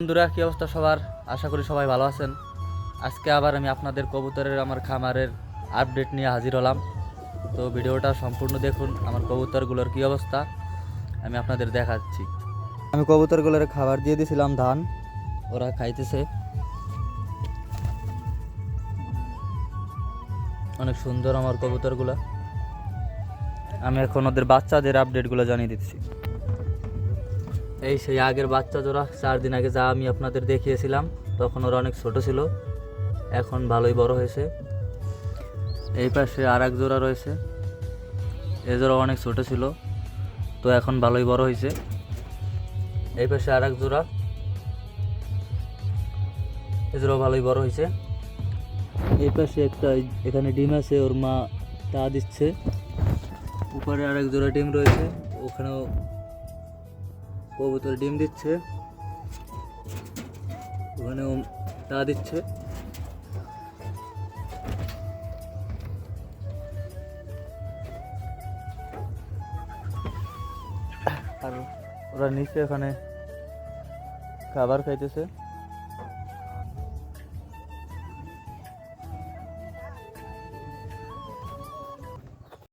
বন্ধুরা, কি অবস্থা সবার? আশা করি সবাই ভালো আছেন। আজকে আবার আমি আপনাদের কবুতরের আমার খামারের আপডেট নিয়ে হাজির হলাম। তো ভিডিওটা সম্পূর্ণ দেখুন, আমার কবুতরগুলোর কি অবস্থা আমি আপনাদের দেখাচ্ছি। আমি কবুতরগুলোর খাবার দিয়ে দিয়েছিলাম ধান, ওরা খাইতেছে। অনেক সুন্দর আমার কবুতরগুলো। আমি এখন ওদের বাচ্চাদের আপডেটগুলো জানিয়ে দিচ্ছি। এই সেই আগের বাচ্চা জোড়া 4 দিন আগে যা আমি আপনাদের দেখিয়েছিলাম, তখন ওরা অনেক ছোট ছিল, এখন ভালোই বড় হয়েছে। এই পাশে আর এক জোড়া রয়েছে, এই জোড়া অনেক ছোট ছিল, তো এখন ভালোই বড় হয়েছে। এই পাশে আর এক জোড়া, এই জোড়া ভালোই বড় হয়েছে। এই পাশে একটা এখানে ডিম আছে, ওর মা তা দিচ্ছে। উপরে আর এক জোড়া ডিম রয়েছে, ওখানেও কবুতর ডিম দিচ্ছে, ওখানেও তা দিচ্ছে। আর ওরা নিচে এখানে খাবার খাইতেছে।